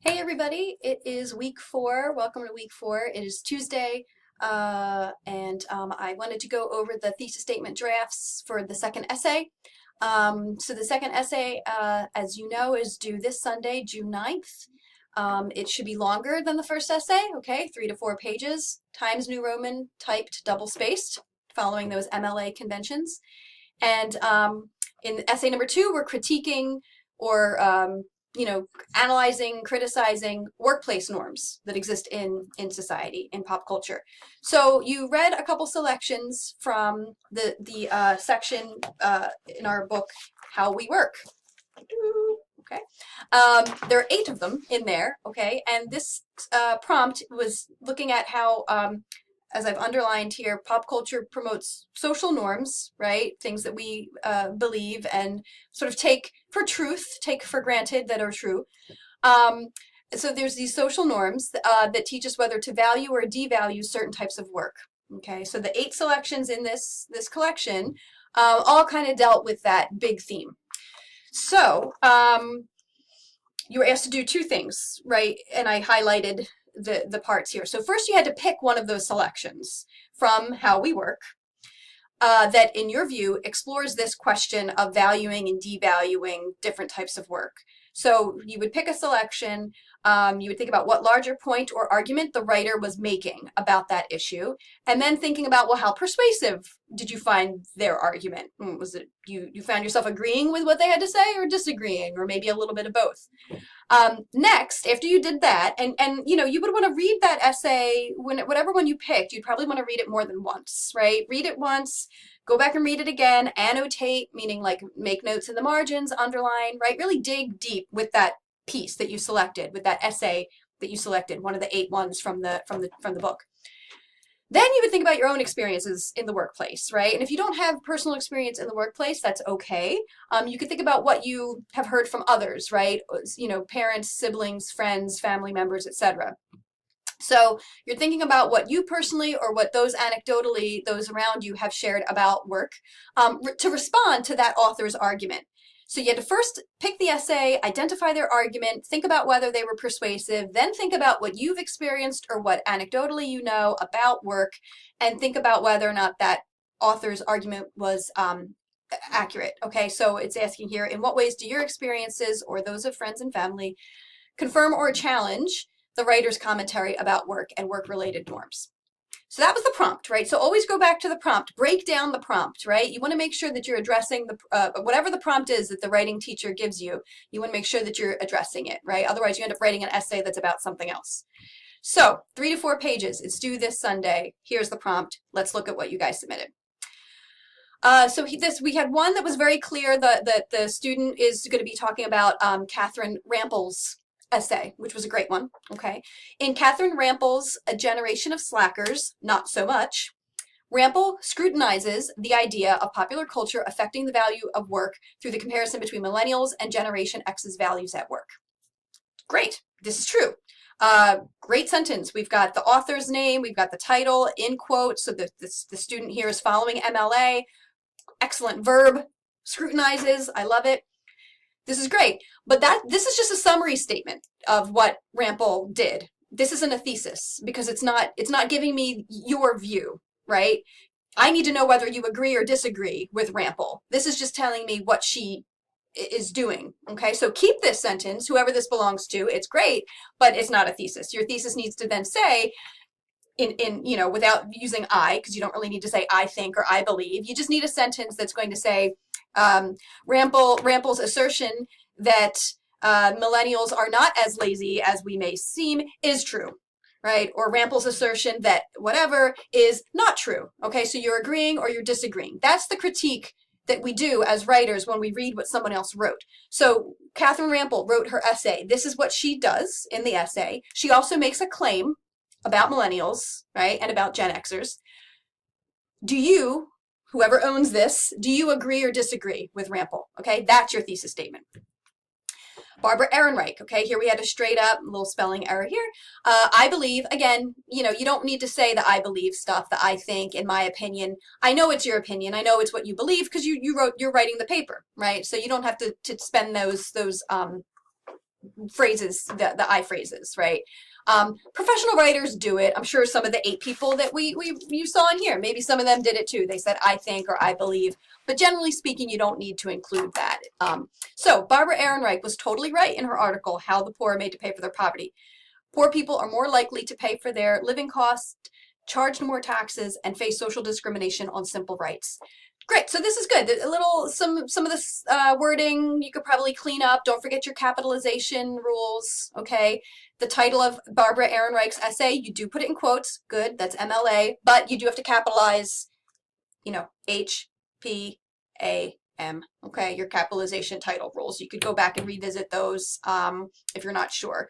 Hey everybody, it is week 4. Welcome to week 4. It is Tuesday, and I wanted to go over the thesis statement drafts for the second essay. So the second essay, as you know, is due this Sunday, June 9th. It should be longer than the first essay, okay, 3 to 4 pages, Times New Roman, typed, double-spaced, following those MLA conventions. And in essay number 2, we're critiquing or analyzing, criticizing workplace norms that exist in society, in pop culture. So you read a couple selections from the section in our book, How We Work. Okay, there are 8 of them in there. Okay, and this prompt was looking at how, as I've underlined here, pop culture promotes social norms, right? Things that we believe and sort of take for granted that are true. So there's these social norms that teach us whether to value or devalue certain types of work. Okay, so the 8 selections in this collection all kind of dealt with that big theme. So you were asked to do 2 things, right? And I highlighted the parts here. So first you had to pick one of those selections from How We Work that, in your view, explores this question of valuing and devaluing different types of work. So you would pick a selection, you would think about what larger point or argument the writer was making about that issue, and then thinking about, well, how persuasive did you find their argument? Was it you found yourself agreeing with what they had to say, or disagreeing, or maybe a little bit of both? Next, after you did that, and you would want to read that essay, whatever one you picked, you'd probably want to read it more than once, right? Read it once, go back and read it again, annotate, meaning like make notes in the margins, underline, right? Really dig deep with that piece that you selected, with that essay that you selected, one of the 8 ones from the book. Then you would think about your own experiences in the workplace, right? And if you don't have personal experience in the workplace, that's okay. You could think about what you have heard from others, right? Parents, siblings, friends, family members, etc. So you're thinking about what you personally or what those anecdotally, those around you have shared about work to respond to that author's argument. So you had to first pick the essay, identify their argument, think about whether they were persuasive, then think about what you've experienced or what anecdotally you know about work, and think about whether or not that author's argument was accurate. Okay, so it's asking here, in what ways do your experiences or those of friends and family confirm or challenge the writer's commentary about work and work-related norms? So that was the prompt, right? So always go back to the prompt, break down the prompt, right? You want to make sure that you're addressing whatever the prompt is that the writing teacher gives you, you want to make sure that you're addressing it, right? Otherwise you end up writing an essay that's about something else. So 3 to 4 pages, it's due this Sunday. Here's the prompt. Let's look at what you guys submitted. We had one that was very clear that the student is going to be talking about Catherine Rample's essay, which was a great one. Okay, in Catherine Rample's A Generation of Slackers, Not So Much, Rample scrutinizes the idea of popular culture affecting the value of work through the comparison between millennials and Generation X's values at work. Great, this is true. Great sentence. We've got the author's name, we've got the title in quotes, so the student here is following MLA. Excellent verb, scrutinizes, I love it. This is great, but this is just a summary statement of what Rample did. This isn't a thesis because it's not giving me your view, right? I need to know whether you agree or disagree with Rample. This is just telling me what she is doing. Okay, so keep this sentence, whoever this belongs to. It's great, but it's not a thesis. Your thesis needs to then say, without using I, because you don't really need to say I think or I believe. You just need a sentence that's going to say, Rample's assertion that millennials are not as lazy as we may seem is true, right? Or Rample's assertion that whatever is not true. Okay, so you're agreeing or you're disagreeing. That's the critique that we do as writers when we read what someone else wrote. So Catherine Rample wrote her essay. This is what she does in the essay. She also makes a claim about millennials, right, and about Gen Xers. Do you, whoever owns this, do you agree or disagree with Rample? Okay, that's your thesis statement. Barbara Ehrenreich, okay, here we had a straight up little spelling error here. I believe, again, you don't need to say the I believe stuff, the I think, in my opinion. I know it's your opinion. I know it's what you believe because you're writing the paper, right? So you don't have to spend those phrases, the I phrases, right? Professional writers do it. I'm sure some of the 8 people that you saw in here, maybe some of them did it too. They said I think or I believe, but generally speaking, you don't need to include that. So Barbara Ehrenreich was totally right in her article, How the Poor Are Made to Pay for Their Poverty. Poor people are more likely to pay for their living costs, charge more taxes, and face social discrimination on simple rights. Great, so this is good. A little, some of this wording you could probably clean up. Don't forget your capitalization rules, okay? The title of Barbara Ehrenreich's essay, you do put it in quotes. Good, that's MLA, but you do have to capitalize, you know, HPAM, okay? Your capitalization title rules. You could go back and revisit those if you're not sure.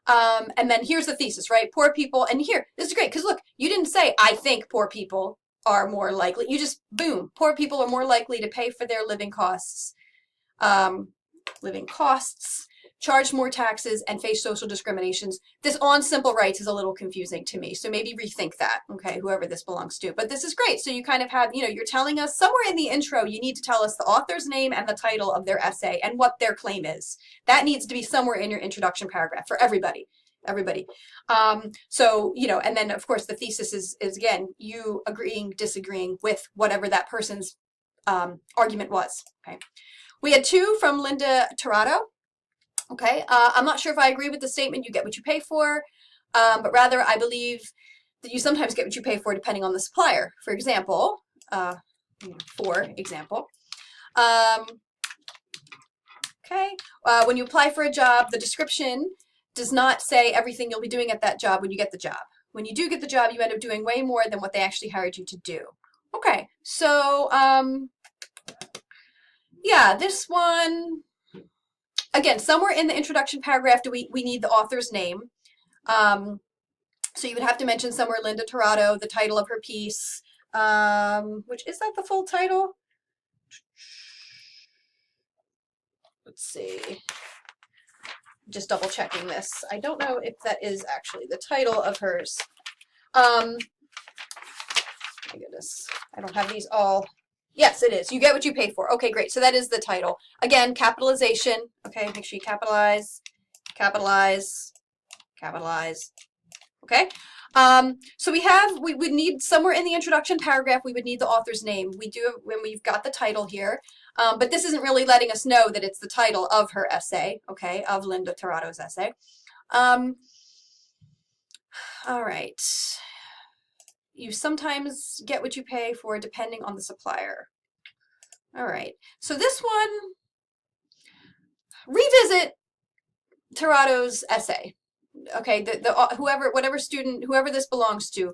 And then here's the thesis, right? Poor people, and here, this is great, because look, you didn't say, I think poor people are more likely. You just, boom, poor people are more likely to pay for their living costs, charge more taxes, and face social discriminations. This on simple rights is a little confusing to me, so maybe rethink that, okay, whoever this belongs to. But this is great. So you kind of have, you know, you're telling us somewhere in the intro, you need to tell us the author's name and the title of their essay and what their claim is. That needs to be somewhere in your introduction paragraph for everybody. So, you know, and then of course the thesis is again, you agreeing, disagreeing with whatever that person's argument was, okay? We had 2 from Linda Tirado. Okay, I'm not sure if I agree with the statement, you get what you pay for, but rather I believe that you sometimes get what you pay for depending on the supplier. For example, when you apply for a job, the description does not say everything you'll be doing at that job when you get the job. When you do get the job, you end up doing way more than what they actually hired you to do. Okay, so yeah, this one, again, somewhere in the introduction paragraph, we need the author's name. So you would have to mention somewhere Linda Tirado, the title of her piece, which is that the full title? Let's see. Just double checking this. I don't know if that is actually the title of hers. My goodness, I don't have these all. Yes, it is. You get what you pay for. Okay, great. So that is the title. Again, capitalization. Okay, make sure you capitalize, capitalize, capitalize. Okay. So we would need somewhere in the introduction paragraph, we would need the author's name. We do when we've got the title here, but this isn't really letting us know that it's the title of her essay, okay, of Linda Tirado's essay. All right. You sometimes get what you pay for depending on the supplier. All right. So this one, revisit Tirado's essay. Okay, whatever student, whoever this belongs to,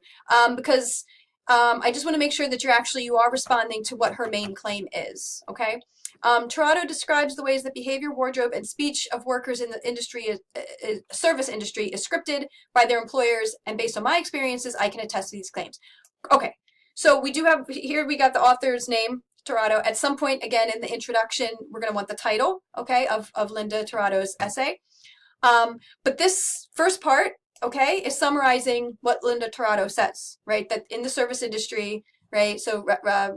because I just want to make sure that you are responding to what her main claim is. Okay, Tirado describes the ways that behavior, wardrobe, and speech of workers in the service industry is scripted by their employers, and based on my experiences, I can attest to these claims. Okay, so we do have here, we got the author's name, Tirado. At some point, again, in the introduction, we're going to want the title, okay, of Linda Tirado's essay. But this first part, okay, is summarizing what Linda Tirado says, right? That in the service industry, right? So,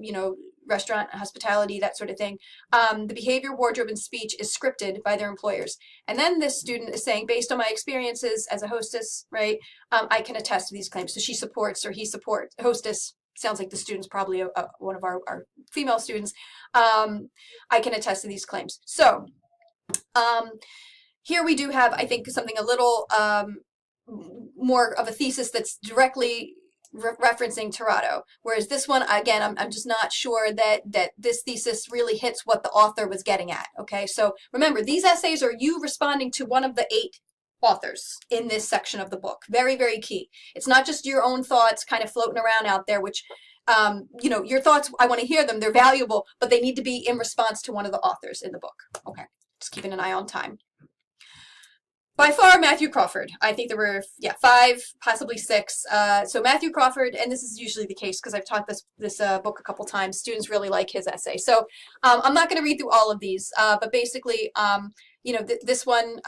you know, restaurant, hospitality, that sort of thing. The behavior, wardrobe, and speech is scripted by their employers. And then this student is saying, based on my experiences as a hostess, right, I can attest to these claims. So she supports, or he supports, hostess, sounds like the student's probably one of our female students. I can attest to these claims. So, here we do have, I think, something a little more of a thesis that's directly referencing Tirado, whereas this one, again, I'm just not sure that this thesis really hits what the author was getting at. Okay, so remember, these essays are you responding to one of the 8 authors in this section of the book. Very, very key. It's not just your own thoughts kind of floating around out there, which, you know, your thoughts, I want to hear them, they're valuable, but they need to be in response to one of the authors in the book. Okay, just keeping an eye on time. By far, Matthew Crawford. I think there were, 5, possibly 6. So Matthew Crawford, and this is usually the case because I've taught this book a couple times. Students really like his essay. So I'm not going to read through all of these, but basically, you know, this one,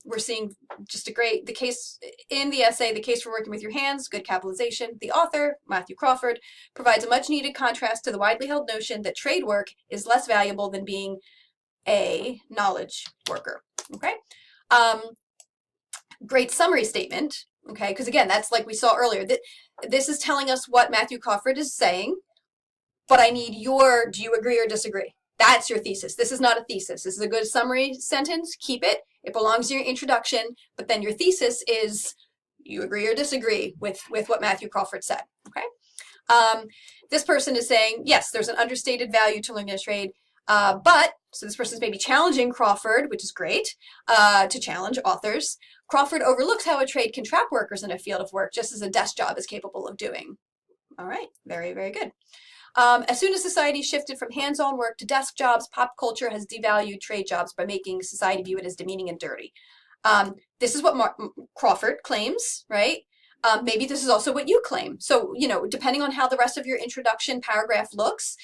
we're seeing just the case in the essay, the case for working with your hands, good capitalization. The author, Matthew Crawford, provides a much needed contrast to the widely held notion that trade work is less valuable than being a knowledge worker. Okay. Um, Great summary statement, okay, because again, that's like we saw earlier, that this is telling us what Matthew Crawford is saying, but I need your, do you agree or disagree? That's your thesis. This is not a thesis. This is a good summary sentence. Keep it. It belongs in your introduction, but then your thesis is you agree or disagree with what Matthew Crawford said, okay? This person is saying, yes, there's an understated value to learning a trade, but, so this person's maybe challenging Crawford, which is great, to challenge authors. Crawford overlooks how a trade can trap workers in a field of work, just as a desk job is capable of doing. All right, very, very good. As soon as society shifted from hands-on work to desk jobs, pop culture has devalued trade jobs by making society view it as demeaning and dirty. This is what Crawford claims, right? Maybe this is also what you claim. So, you know, depending on how the rest of your introduction paragraph looks,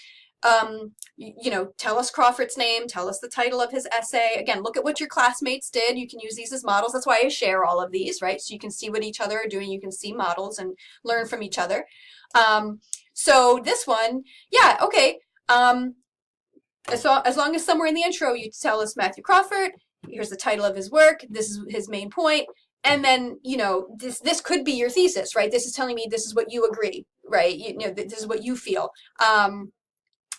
you know, tell us Crawford's name, tell us the title of his essay. Again, look at what your classmates did. You can use these as models. That's why I share all of these, right? So you can see what each other are doing. You can see models and learn from each other. So this one, yeah, okay. As long as somewhere in the intro you tell us Matthew Crawford, here's the title of his work, this is his main point, and then, you know, this could be your thesis, right? This is telling me this is what you agree, right? You know, this is what you feel.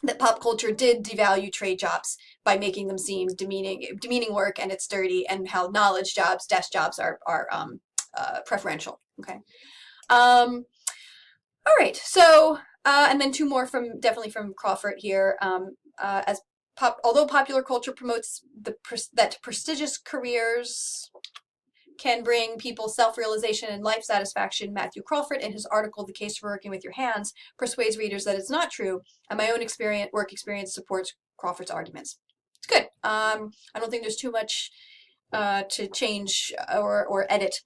That pop culture did devalue trade jobs by making them seem demeaning work, and it's dirty, and how knowledge jobs, desk jobs are preferential. Okay. All right. So and then two more definitely from Crawford here. Although popular culture promotes that prestigious careers can bring people self-realization and life satisfaction, Matthew Crawford, in his article, The Case for Working with Your Hands, persuades readers that it's not true, and my own work experience supports Crawford's arguments. It's good. I don't think there's too much to change or edit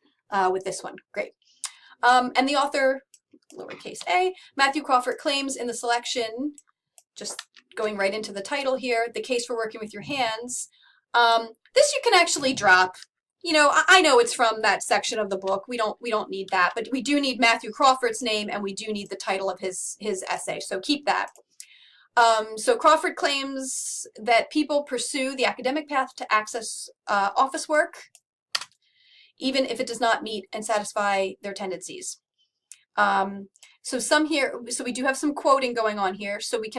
with this one. Great. And the author, lowercase a, Matthew Crawford claims in the selection, just going right into the title here, The Case for Working with Your Hands. This you can actually drop. You know, I know it's from that section of the book. We don't need that, but we do need Matthew Crawford's name, and we do need the title of his essay. So keep that. So Crawford claims that people pursue the academic path to access office work, even if it does not meet and satisfy their tendencies. So we do have some quoting going on here. So we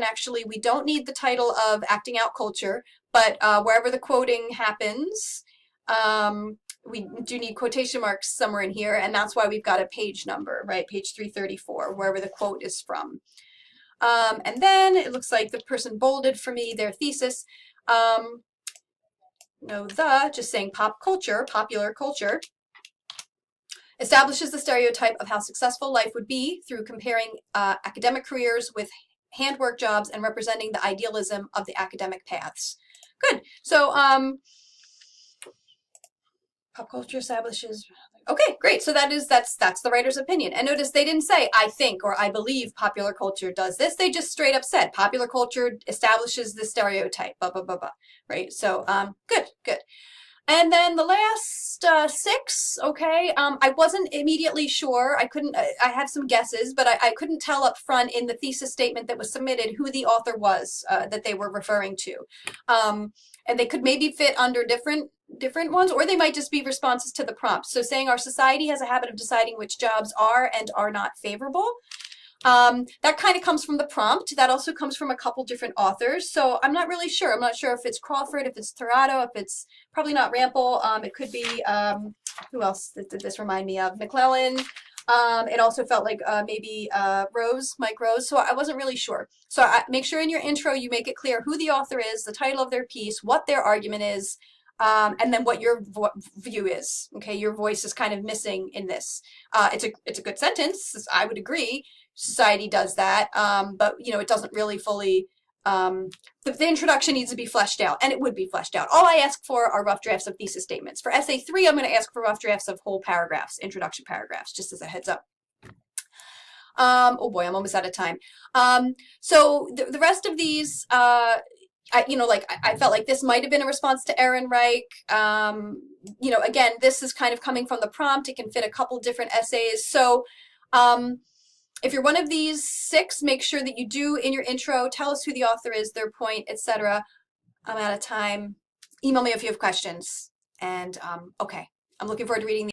don't need the title of Acting Out Culture, but wherever the quoting happens, we do need quotation marks somewhere in here, and that's why we've got a page number, right? Page 334, wherever the quote is from. And then it looks like the person bolded for me their thesis. Just saying pop culture, popular culture, establishes the stereotype of how successful life would be through comparing academic careers with handwork jobs and representing the idealism of the academic paths. Good. So pop culture establishes. Okay, great. So that's the writer's opinion. And notice they didn't say I think or I believe popular culture does this. They just straight up said popular culture establishes the stereotype. Blah blah blah blah. Right. So good. And then the last 6, okay, I wasn't immediately sure. I had some guesses, but I couldn't tell up front in the thesis statement that was submitted who the author was that they were referring to. And they could maybe fit under different ones, or they might just be responses to the prompt. So saying our society has a habit of deciding which jobs are and are not favorable. That kind of comes from the prompt. That also comes from a couple different authors. So I'm not really sure. I'm not sure if it's Crawford, if it's Torato, if it's probably not Rampel. It could be, who else did this remind me of? McClellan. It also felt like maybe Mike Rose. So I wasn't really sure. So make sure in your intro you make it clear who the author is, the title of their piece, what their argument is, and then what your view is. Okay, your voice is kind of missing in this. It's a good sentence. I would agree. Society does that, but you know, it doesn't really fully. The introduction needs to be fleshed out, and it would be fleshed out. All I ask for are rough drafts of thesis statements. For essay 3, I'm going to ask for rough drafts of whole paragraphs, introduction paragraphs, just as a heads up. Oh boy, I'm almost out of time. So the rest of these, I felt like this might have been a response to Aaron Reich. Again, this is kind of coming from the prompt. It can fit a couple different essays. So if you're one of these 6, make sure that you do in your intro, tell us who the author is, their point, etc. I'm out of time. Email me if you have questions. And okay, I'm looking forward to reading